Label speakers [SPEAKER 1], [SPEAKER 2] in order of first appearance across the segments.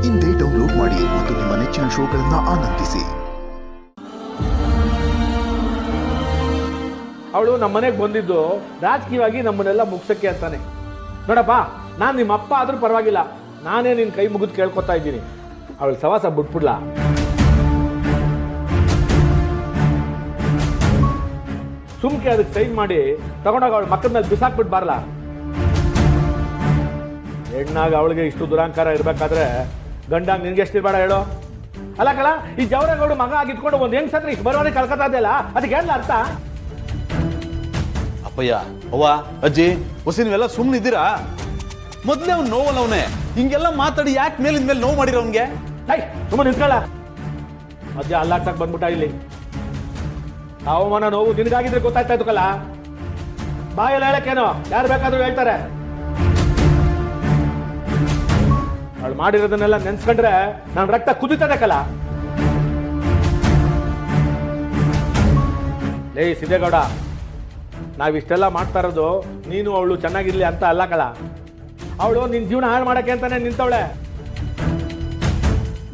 [SPEAKER 1] ಇಂದೇ ಡೌನ್ಲೋಡ್ ಮಾಡಿ ಮತ್ತು ನಿಮ್ಮ ನೆಚ್ಚಿನ ಶೋಗಳನ್ನು ಆನಂದಿಸಿ.
[SPEAKER 2] ಅವಳು ನಮ್ಮ ಮನೆಗೆ ಬಂದಿದ್ದು ರಾಜಕೀಯವಾಗಿ ನಮ್ಮನ್ನೆಲ್ಲ ಮುಗ್ಸಕ್ಕೆ ಅಂತಾನೆ. ನೋಡಪ್ಪ, ನಾನು ನಿಮ್ಮ ಅಪ್ಪ ಆದ್ರೂ ಪರವಾಗಿಲ್ಲ, ನಾನೇ ನಿನ್ನ ಕೈ ಮುಗಿದು ಕೇಳ್ಕೊತಾ ಇದ್ದೀನಿ, ಅವಳು ಸವಾಸ ಬಿಟ್ಬಿಡ್ಲ. ಸುಮ್ಕೆ ಅದಕ್ಕೆ ಸೈನ್ ಮಾಡಿ ತಗೊಂಡಾಗ ಅವಳು ಮಕ್ಕದ ಮೇಲೆ ಬಿಸಾಕ್ಬಿಟ್ಟು ಬಾರಲ್ಲ. ಹೆಣ್ಣಾಗ ಅವಳಿಗೆ ಇಷ್ಟು ದುರಾಂಕಾರ ಇರ್ಬೇಕಾದ್ರೆ ಗಂಡಾಗ ನಿನ್ಗೆ ಎಷ್ಟಿರ್ಬೇಡ ಹೇಳು. ಅಲ್ಲ ಕಲ, ಈ ಜವರೇಗೌಡ ಮಗ ಆಗಿದ್ಕೊಂಡು ಒಂದು ಹೆಂಗ್ ಸತ್ರ ಇಷ್ಟು ಬರೋದೇ ಕಳ್ಕೊತಾ ಇದೆಯಲ್ಲ, ಅದಕ್ಕೆ ಎಲ್ಲ ಅರ್ಥ.
[SPEAKER 3] ಅಪ್ಪಯ್ಯ, ಅವ್ವ, ಅಜ್ಜಿ, ಹೊಸಿ ನೀವೆಲ್ಲ ಸುಮ್ಮನೆ ಇದ್ದೀರಾ? ಮೊದಲೇ ಅವ್ನು ನೋವಲ್ಲ, ಅವನೇ ಹಿಂಗೆಲ್ಲ ಮಾತಾಡಿ ಯಾಕೆ ಮೇಲಿಂದ ಮೇಲೆ ನೋವು ಮಾಡಿರೋ ಅವನಿಗೆ?
[SPEAKER 2] ಸುಮ್ಮನೆ ನಿಂತ್ಕೊಳ್ಳ. ಮಧ್ಯ ಅಲ್ಲಾಡ್ಸಕ್ ಬಂದ್ಬಿಟ್ಟ ಇಲ್ಲಿ. ಅವಮಾನ ನೋವು ನಿನಗಾಗಿದ್ರೆ ಗೊತ್ತಾಯ್ತಾ ಇತ್ತು ಕಲ. ಬಾಯಲ್ಲಿ ಹೇಳಕ್ಕೇನೋ ಯಾರು ಬೇಕಾದ್ರೂ ಹೇಳ್ತಾರೆ. ಅವಳು ಮಾಡಿರೋದನ್ನೆಲ್ಲ ನೆನ್ಸ್ಕೊಂಡ್ರೆ ನನ್ನ ರಕ್ತ ಕುದಿತದೆ ಕಲ. ಲೇ ಸಿದ್ದೇಗೌಡ, ನಾವಿಷ್ಟೆಲ್ಲ ಮಾಡ್ತಾ ಇರೋದು ನೀನು ಅವಳು ಚೆನ್ನಾಗಿರ್ಲಿ ಅಂತ ಅಲ್ಲ ಕಲ. ಅವಳು ನಿನ್ನ ಜೀವನ ಹಾಳು ಮಾಡಕ್ಕೆ ಅಂತಾನೆ ನಿಂತವಳೆ.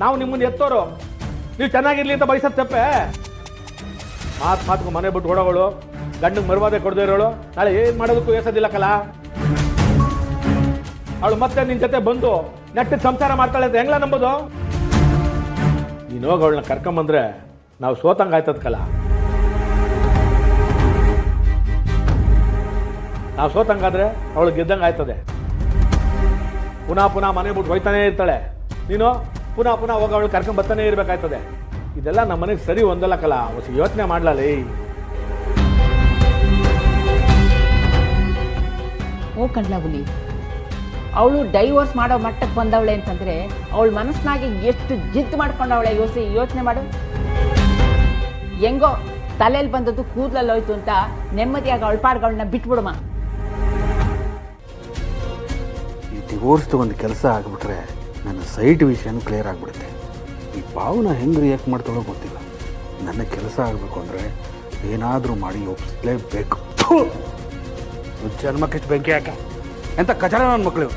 [SPEAKER 2] ನಾವು ನಿಮ್ಮನ್ನ ಎತ್ತೋರು, ನೀವು ಚೆನ್ನಾಗಿರ್ಲಿ ಅಂತ ಬಯಸೋದು ತಪ್ಪೆ. ಮಾತು ಮನೆ ಬಿಟ್ಟು ಓಡೋಗಳು, ಗಂಡಿಗೆ ಮರುವಾದೆ ಕೊಡದೇ ಇರೋಳು, ನಾಳೆ ಏನು ಮಾಡೋದಕ್ಕೂ ಎಸೋದಿಲ್ಲ ಕಲ. ಅವಳು ಮತ್ತೆ ನಿನ್ನ ಜೊತೆ ಬಂದು ನೆಟ್ಟಿಗೆ ಸಂಸಾರ ಮಾಡ್ತಾಳೆ ಅಂತ ಹೆಂಗ್ಲ ನಂಬೋದು? ನೀನು ಹೋಗಿ ಅವಳನ್ನ ಕರ್ಕೊಂಬಂದ್ರೆ ನಾವು ಸೋತಂಗೆ ಆಯ್ತದ ಕಲ. ನಾವು ಸೋತಂಗಾದ್ರೆ ಅವಳು ಗೆದ್ದಂಗೆ ಆಯ್ತದೆ. ಪುನಃ ಮನೆ ಬಿಟ್ಟು ಹೋಯ್ತಾನೆ ಇರ್ತಾಳೆ. ನೀನು ಪುನಃ ಹೋಗಿ ಅವಳು ಕರ್ಕೊಂಡ್ ಬರ್ತಾನೆ ಇರ್ಬೇಕಾಯ್ತದೆ. ಇದೆಲ್ಲ ನಮ್ಮ ಮನೆಗೆ ಸರಿ ಒಂದಲ್ಲ ಕಲ. ಹೊಸ ಯೋಚನೆ ಮಾಡ್ಲಲ್ಲ.
[SPEAKER 4] ಓ ಕಂಡ್ಲಾಗುಲಿ, ಅವಳು ಡೈವೋರ್ಸ್ ಮಾಡೋ ಮಟ್ಟಕ್ಕೆ ಬಂದವಳೆ ಅಂತಂದ್ರೆ ಅವಳ ಮನಸ್ಸಿನಾಗೆ ಎಷ್ಟು ಜಿದ್ದು ಮಾಡ್ಕೊಂಡವಳೆ ಯೋಚನೆ ಮಾಡು. ಹೆಂಗೋ ತಲೆಯಲ್ಲಿ ಬಂದದ್ದು ಕೂದಲಲ್ಲಿ ಹೋಯ್ತು ಅಂತ ನೆಮ್ಮದಿಯಾಗಿ ಅವಳ ಪಾಡ್ಗಳನ್ನ ಬಿಟ್ಬಿಡಮ್ಮ.
[SPEAKER 5] ಈ ಡಿವೋರ್ಸ್ದು ಒಂದು ಕೆಲಸ ಆಗಿಬಿಟ್ರೆ ನನ್ನ ಸೈಟ್ ವಿಷಯನೂ ಕ್ಲಿಯರ್ ಆಗಿಬಿಡುತ್ತೆ. ಈ ಭಾವನ ಹೆಂಗೆ ರಿಯಾಕ್ಟ್ ಮಾಡ್ತಾಳೋ ಗೊತ್ತಿಲ್ಲ. ನನ್ನ ಕೆಲಸ ಆಗಬೇಕು ಅಂದರೆ ಏನಾದರೂ ಮಾಡಿ ಒಪ್ಪಿಸ್ಲೇಬೇಕು. ಜನ್ಮಕ್ಕಿಷ್ಟು ಬೆಂಕಿ ಯಾಕೆ ಎಂಥ ಕಚಡ ನನ್ನ ಮಕ್ಕಳು.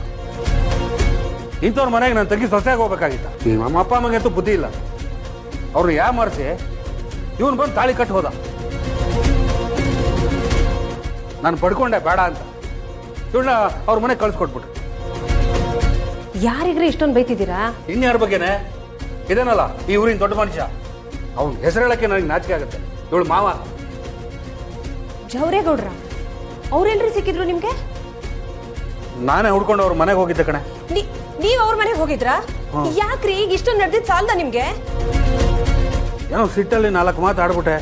[SPEAKER 5] ಇಂಥವ್ರ ಮನೆಗೆ ನಾನು ತಂಗಿ ಸೊಸೆಯಾಗಿ ಹೋಗ್ಬೇಕಾಗಿತ್ತ. ಈ ನಮ್ಮ ಅಪ್ಪ ಅಮ್ಮಂಗಂತೂ ಬುದ್ಧಿ ಇಲ್ಲ. ಅವ್ರನ್ನ ಯಾ ಮಾರಿಸಿ ಇವನು ಬಂದು ತಾಳಿ ಕಟ್ಟಿ ಹೋದ. ನಾನು ಪಡ್ಕೊಂಡೆ ಬೇಡ ಅಂತ ಇವಳನ್ನ ಅವ್ರ ಮನೆಗೆ ಕಳಿಸ್ಕೊಟ್ಬಿಟ್ರು.
[SPEAKER 6] ಯಾರಿಗ್ರಿ ಇಷ್ಟೊಂದು ಬೈತಿದ್ದೀರಾ?
[SPEAKER 5] ಇನ್ಯಾರ ಬಗ್ಗೆನೆ? ಇದೇನಲ್ಲ ಈ ಊರಿನ ದೊಡ್ಡ ಮನುಷ್ಯ. ಅವ್ನ ಹೆಸರು ಹೇಳಕ್ಕೆ ನನಗೆ ನಾಚಿಕೆ ಆಗುತ್ತೆ. ಇವಳು ಮಾವ
[SPEAKER 6] ಜವರೇಗೌಡ್ರ. ಅವ್ರೆಲ್ರಿ ಸಿಕ್ಕಿದ್ರು ನಿಮ್ಗೆ?
[SPEAKER 5] ನಾನೇ ಹುಡ್ಕೊಂಡು ಅವ್ರ ಮನೆಗೆ ಹೋಗಿದ್ದೆ ಕಣೆ.
[SPEAKER 6] ನೀವ್ ಅವ್ರ ಮನೆಗೆ ಹೋಗಿದ್ರಾ? ಯಾಕ್ರಿ ಈಗ ಇಷ್ಟೊಂದು ನಡೆದಿದ್ದು ಸಾಲ್ದ ನಿಮ್ಗೆ?
[SPEAKER 5] ಏನೋ ಸಿಟ್ಟಲ್ಲಿ 4 ಮಾತು ಆಡ್ಬಿಟ್ಟೆ.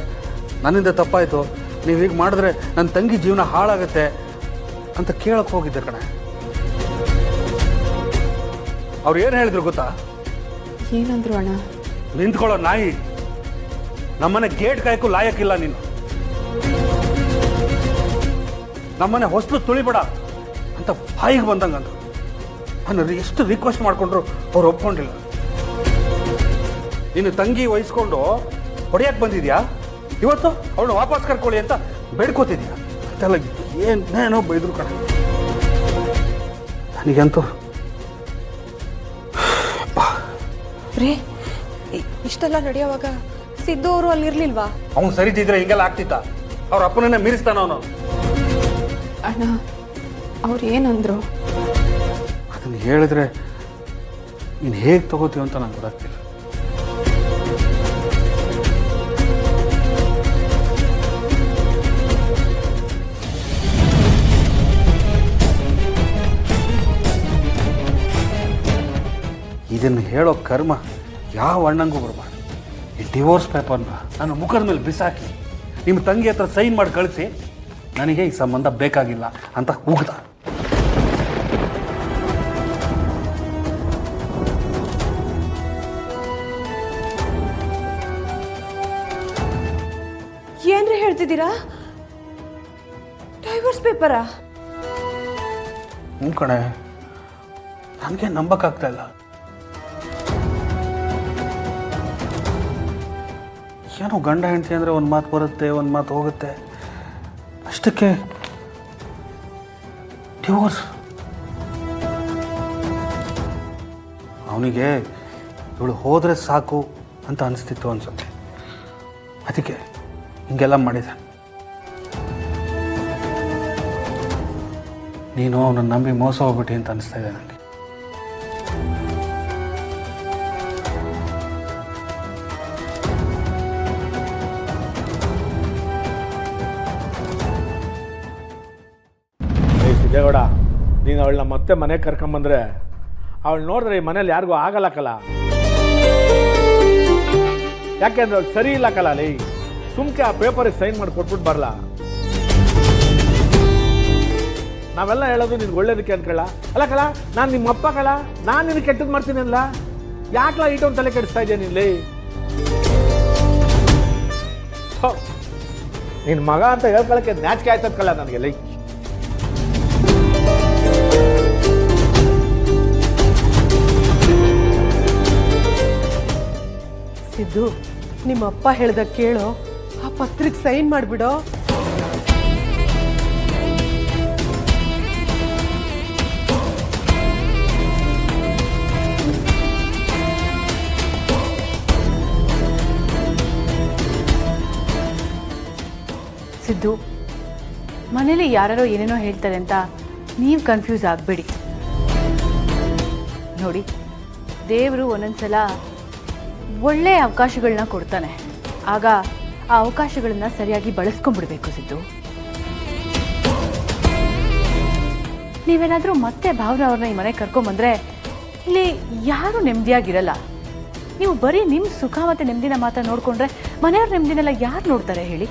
[SPEAKER 5] ನನ್ನಿಂದ ತಪ್ಪಾಯ್ತು, ನೀವು ಹೀಗೆ ಮಾಡಿದ್ರೆ ನನ್ನ ತಂಗಿ ಜೀವನ ಹಾಳಾಗತ್ತೆ ಅಂತ ಕೇಳಕ್ಕೆ ಹೋಗಿದ್ದೆ ಕಣೆ. ಅವ್ರು ಏನು ಹೇಳಿದ್ರು ಗೊತ್ತಾ?
[SPEAKER 6] ಏನಂದ್ರು ಅಣ್ಣ?
[SPEAKER 5] ನಿಂತ್ಕೊಳ್ಳೋ ನಾಯಿ, ನಮ್ಮನೆ ಗೇಟ್ ಕಾಯಕ್ಕೂ ಲಾಯಕ್ಕಿಲ್ಲ ನೀನು. ನಮ್ಮನೆ ಹೊಸಲು ತುಳಿಬೇಡ ಅಂತ ಬಾಯಿಗೆ ಬಂದಂಗಂತ. ನಾನು ಎಷ್ಟು ರಿಕ್ವೆಸ್ಟ್ ಮಾಡಿಕೊಂಡ್ರು ಅವ್ರು ಒಪ್ಕೊಂಡಿಲ್ಲ. ನೀನು ತಂಗಿ ವಹಿಸ್ಕೊಂಡು ಹೊಡೆಯಕ್ಕೆ ಬಂದಿದ್ಯಾ, ಇವತ್ತು ಅವಳು ವಾಪಸ್ ಕರ್ಕೊಳ್ಳಿ ಅಂತ ಬೇಡ್ಕೋತಿದ್ಯಾ. ಅದೆಲ್ಲ ಏನೇನೋ ಬೈದ್ರು ಕಣ. ನನಗಂತೂ
[SPEAKER 6] ಇಷ್ಟೆಲ್ಲ ನಡೆಯುವಾಗ ಸಿದ್ದು ಅವರು ಅಲ್ಲಿ ಇರ್ಲಿಲ್ವಾ?
[SPEAKER 5] ಅವನು ಸರಿತಿದ್ರೆ ಹಿಂಗೆಲ್ಲ ಆಗ್ತಿತ್ತ? ಅವ್ರ ಅಪ್ಪನನ್ನೇ ಮೀರಿಸ್ತಾನ ಅವನು.
[SPEAKER 6] ಅಣ್ಣ, ಅವ್ರು ಏನಂದ್ರು?
[SPEAKER 5] ಅದನ್ನು ಹೇಳಿದ್ರೆ ನೀನು ಹೇಗೆ ತಗೋತೀವಿ ಅಂತ ನಂಗೆ ಗೊತ್ತಾಗ್ತಿಲ್ಲ. ಇದನ್ನು ಹೇಳೋ ಕರ್ಮ ಯಾವ ಅಣ್ಣಂಗೂ ಬರಬಾರ್ದು. ಈ ಡಿವೋರ್ಸ್ ಪೇಪರ್ನ ನಾನು ಮುಖದ ಮೇಲೆ ಬಿಸಾಕಿ ನಿಮ್ಮ ತಂಗಿ ಹತ್ರ ಸೈನ್ ಮಾಡಿ ಕಳಿಸಿ ನನಗೆ ಈ ಸಂಬಂಧ ಬೇಕಾಗಿಲ್ಲ ಅಂತ ಕೂಗ್ದ.
[SPEAKER 6] ಏನ್ರಿ ಹೇಳ್ತಿದ್ದೀರಾ? ಡೈವರ್ಸ್ ಪೇಪರಾ?
[SPEAKER 5] ಹ್ಞೂ ಕಣೆ, ನನಗೆ ನಂಬಕ್ಕಾಗ್ತಾ ಇಲ್ಲ. ಏನೋ ಗಂಡ ಹೆಂಡತಿ ಅಂದರೆ ಒಂದು ಮಾತು ಬರುತ್ತೆ, ಒಂದು ಮಾತು ಹೋಗುತ್ತೆ. ಅಷ್ಟಕ್ಕೆ ಡಿವೋರ್ಸ್. ಅವನಿಗೆ ಇವಳು ಹೋದರೆ ಸಾಕು ಅಂತ ಅನಿಸ್ತಿತ್ತು ಅನಿಸುತ್ತೆ. ಅದಕ್ಕೆ ಹಿಂಗೆಲ್ಲ ಮಾಡಿದೆ. ನೀನು ಅವನನ್ನು ನಂಬಿ ಮೋಸ ಹೋಗ್ಬಿಟ್ಟು ಅಂತ ಅನಿಸ್ತಾ ಇದೆ ನನಗೆ.
[SPEAKER 2] ಸಿದ್ದೇಗೌಡ, ನೀನು ಅವಳನ್ನ ಮತ್ತೆ ಮನೆಗೆ ಕರ್ಕೊಂಬಂದ್ರೆ ಅವಳು ನೋಡಿದ್ರೆ ಈ ಮನೇಲಿ ಯಾರಿಗೂ ಆಗಲ್ಲಕ್ಕಲ್ಲ. ಯಾಕೆಂದ್ರೆ ಅವ್ಳು ಸರಿ ಇಲ್ಲ ಕಲ ಅಲ್ಲಿ. ಸುಮ್ಕೆ ಆ ಪೇಪರಿಗೆ ಸೈನ್ ಮಾಡಿ ಕೊಟ್ಬಿಟ್ಟು ಬರಲ್ಲ. ನಾವೆಲ್ಲ ಹೇಳೋದು ನಿನ್ಗೆ ಒಳ್ಳೇದಕ್ಕೆ ಅನ್ಕೊಳ್ಳ ಅಲ್ಲ ಕಲ. ನಾನು ನಿಮ್ಮಪ್ಪ ಕಲ, ನಾನು ನಿನಗೆ ಕೆಟ್ಟದ್ದು ಮಾಡ್ತೀನಿ ಅಲ್ಲ. ಯಾಕಲ ಇಟ್ಟೊಂದು ತಲೆ ಕೆಡಿಸ್ತಾ ಇದ್ದೇನೆ ಇಲ್ಲಿ? ನಿನ್ನ ಮಗ ಅಂತ ಹೇಳ್ಕೊಳಕ್ಕೆ ನಾಚಿಕೆ ಆಯ್ತದ ಕಲ ನನಗೆ ಲೈ.
[SPEAKER 7] ಸಿದ್ದು, ನಿಮ್ಮಪ್ಪ ಹೇಳ್ದ ಕೇಳೋ, ಆ ಪತ್ರಕ್ಕೆ ಸೈನ್ ಮಾಡಿಬಿಡೋ.
[SPEAKER 8] ಸಿದ್ದು, ಮನೇಲಿ ಯಾರೋ ಏನೇನೋ ಹೇಳ್ತಾರೆ ಅಂತ ನೀವು ಕನ್ಫ್ಯೂಸ್ ಆಗಬೇಡಿ. ನೋಡಿ, ದೇವರು ಒಂದೊಂದ್ಸಲ ಒಳ್ಳೆಯ ಅವಕಾಶಗಳನ್ನ ಕೊಡ್ತಾನೆ. ಆಗ ಆ ಅವಕಾಶಗಳನ್ನ ಸರಿಯಾಗಿ ಬಳಸ್ಕೊಂಡ್ಬಿಡ್ಬೇಕು ಸಿದ್ದು. ನೀವೇನಾದರೂ ಮತ್ತೆ ಭಾವನ ಅವ್ರನ್ನ ಈ ಮನೆಗೆ ಕರ್ಕೊಂಬಂದ್ರೆ ಇಲ್ಲಿ ಯಾರೂ ನೆಮ್ಮದಿಯಾಗಿರಲ್ಲ. ನೀವು ಬರೀ ನಿಮ್ಮ ಸುಖ ಮತ್ತು ನೆಮ್ಮದಿನ ಮಾತ್ರ ನೋಡಿಕೊಂಡ್ರೆ ಮನೆಯವ್ರ ನೆಮ್ಮದಿನೆಲ್ಲ ಯಾರು ನೋಡ್ತಾರೆ ಹೇಳಿ?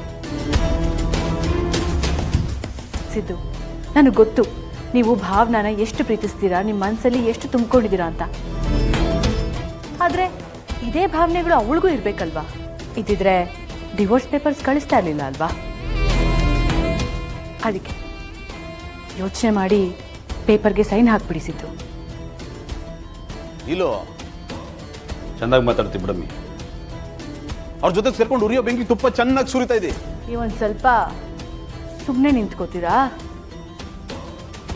[SPEAKER 8] ಸಿದ್ದು, ನನಗೆ ಗೊತ್ತು ನೀವು ಭಾವನಾನ ಎಷ್ಟು ಪ್ರೀತಿಸ್ತೀರಾ, ನಿಮ್ಮ ಮನಸ್ಸಲ್ಲಿ ಎಷ್ಟು ತುಂಬಿಕೊಂಡಿದ್ದೀರಾ ಅಂತ. ಆದರೆ ಇದೇ ಭಾವನೆಗಳು ಅವಳಿಗೂ ಇರಬೇಕಲ್ವಾ? ಇದ್ದಿದ್ರೆ ಡಿವೋರ್ಸ್ ಪೇಪರ್ಸ್ ಕಳಿಸ್ತಾ ಇರಲಿಲ್ಲ ಅಲ್ವಾ? ಅದಕ್ಕೆ ಯೋಚನೆ ಮಾಡಿ ಪೇಪರ್ಗೆ ಸೈನ್ ಹಾಕ್ಬಿಡಿಸಿದ್ದು.
[SPEAKER 3] ಇಲ್ಲೋ ಚೆನ್ನಾಗಿ ಮಾತಾಡ್ತೀವಿ ಬಿಡಮ್ಮಿ. ಅವ್ರ ಜೊತೆ ಸೇರ್ಕೊಂಡು ಉರಿಯೋ ಬೆಂಕಿ ತುಪ್ಪ ಚೆನ್ನಾಗಿ ಸುರಿತಾ ಇದೆ.
[SPEAKER 8] ನೀವೊಂದು ಸ್ವಲ್ಪ ಸುಮ್ಮನೆ ನಿಂತ್ಕೋತೀರಾ?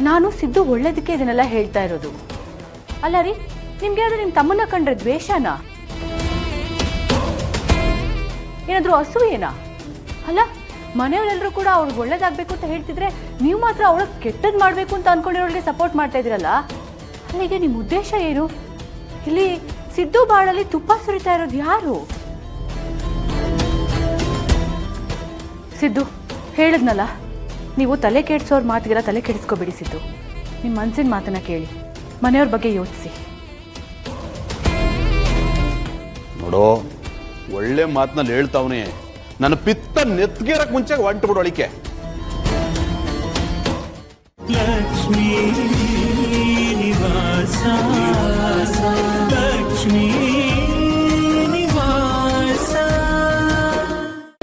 [SPEAKER 8] ನಾನು ಸಿದ್ದು ಒಳ್ಳೇದಕ್ಕೆ ಇದನ್ನೆಲ್ಲ ಹೇಳ್ತಾ ಇರೋದು. ಅಲ್ಲ ರೀ, ನಿಮ್ಗೆ ಯಾರು ನಿಮ್ಮ ತಮ್ಮನ್ನ ಕಂಡ್ರೆ ದ್ವೇಷನಾ? ಏನಾದರೂ ಅಸೂಯೇನಾ? ಅಲ್ಲ, ಮನೆಯವರೆಲ್ಲರೂ ಕೂಡ ಅವ್ರಿಗೆ ಒಳ್ಳೇದಾಗಬೇಕು ಅಂತ ಹೇಳ್ತಿದ್ರೆ ನೀವು ಮಾತ್ರ ಅವಳಿಗೆ ಕೆಟ್ಟದ್ದು ಮಾಡಬೇಕು ಅಂತ ಅನ್ಕೊಂಡಿರೋರಿಗೆ ಸಪೋರ್ಟ್ ಮಾಡ್ತಾ ಇದ್ದೀರಲ್ಲ. ಅಲ್ಲಿಗೆ ನಿಮ್ಮ ಉದ್ದೇಶ ಏನು? ಇಲ್ಲಿ ಸಿದ್ದು ಬಾಳಲ್ಲಿ ತುಪ್ಪ ಸುರಿತಾ ಇರೋದು ಯಾರು? ಸಿದ್ದು, ಹೇಳಿದ್ನಲ್ಲ, ನೀವು ತಲೆ ಕೆಡಿಸೋರು ಮಾತಿಗೆಲ್ಲ ತಲೆ ಕೆಡಿಸ್ಕೋಬಿಡಿ ಸಿದ್ದು. ನಿಮ್ಮ ಮನಸ್ಸಿನ ಮಾತನ್ನ ಕೇಳಿ, ಮನೆಯವ್ರ ಬಗ್ಗೆ ಯೋಚಿಸಿ.
[SPEAKER 3] ನೋಡೋ, ಒಳ್ಳೆ ಮಾತನಲ್ಲಿ ಹೇಳ್ತಾವನೆ. ನನ್ನ ಪಿತ್ತ ನೆತ್ಗೇರಕ್ ಮುಂಚೆ ಹೊಂಟು ಬಿಡೋಳಿಕೆ.
[SPEAKER 9] ಲಕ್ಷ್ಮೀ ನಿವಾಸ